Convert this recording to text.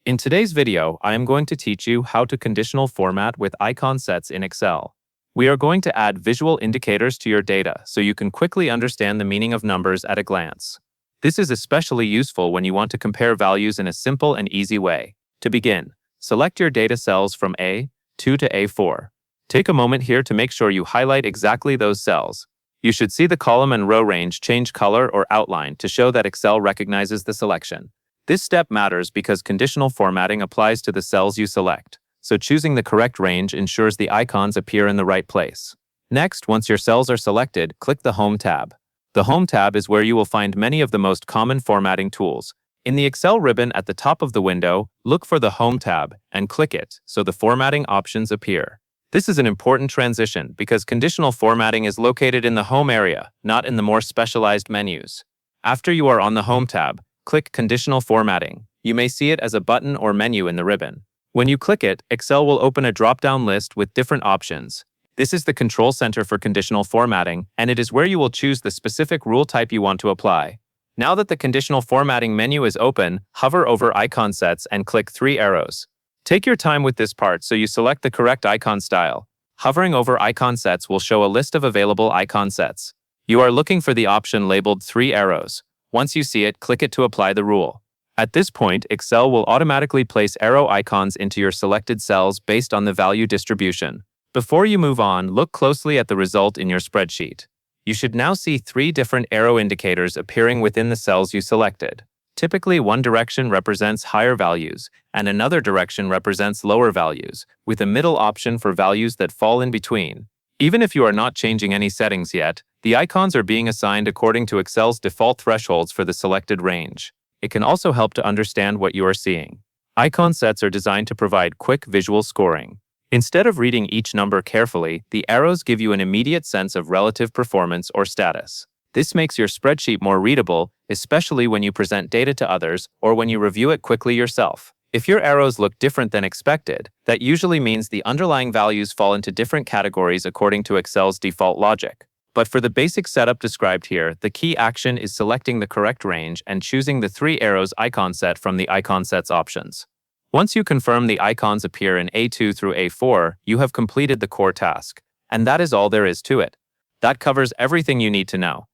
In today's video, I am going to teach you how to conditional format with icon sets in Excel. We are going to add visual indicators to your data so you can quickly understand the meaning of numbers at a glance. This is especially useful when you want to compare values in a simple and easy way. To begin, select your data cells from A2 to A4. Take a moment here to make sure you highlight exactly those cells. You should see the column and row range change color or outline to show that Excel recognizes the selection. This step matters because conditional formatting applies to the cells you select, so choosing the correct range ensures the icons appear in the right place. Next, once your cells are selected, click the Home tab. The Home tab is where you will find many of the most common formatting tools. In the Excel ribbon at the top of the window, look for the Home tab and click it so the formatting options appear. This is an important transition because conditional formatting is located in the Home area, not in the more specialized menus. After you are on the Home tab, click Conditional Formatting. You may see it as a button or menu in the ribbon. When you click it, Excel will open a drop-down list with different options. This is the control center for conditional formatting, and it is where you will choose the specific rule type you want to apply. Now that the conditional formatting menu is open, hover over icon sets and click three arrows. Take your time with this part so you select the correct icon style. Hovering over icon sets will show a list of available icon sets. You are looking for the option labeled three arrows. Once you see it, click it to apply the rule. At this point, Excel will automatically place arrow icons into your selected cells based on the value distribution. Before you move on, look closely at the result in your spreadsheet. You should now see three different arrow indicators appearing within the cells you selected. Typically, one direction represents higher values, and another direction represents lower values, with a middle option for values that fall in between. Even if you are not changing any settings yet, the icons are being assigned according to Excel's default thresholds for the selected range. It can also help to understand what you are seeing. Icon sets are designed to provide quick visual scoring. Instead of reading each number carefully, the arrows give you an immediate sense of relative performance or status. This makes your spreadsheet more readable, especially when you present data to others or when you review it quickly yourself. If your arrows look different than expected, that usually means the underlying values fall into different categories according to Excel's default logic. But for the basic setup described here, the key action is selecting the correct range and choosing the three arrows icon set from the icon sets options. Once you confirm the icons appear in A2 through A4, you have completed the core task. And that is all there is to it. That covers everything you need to know.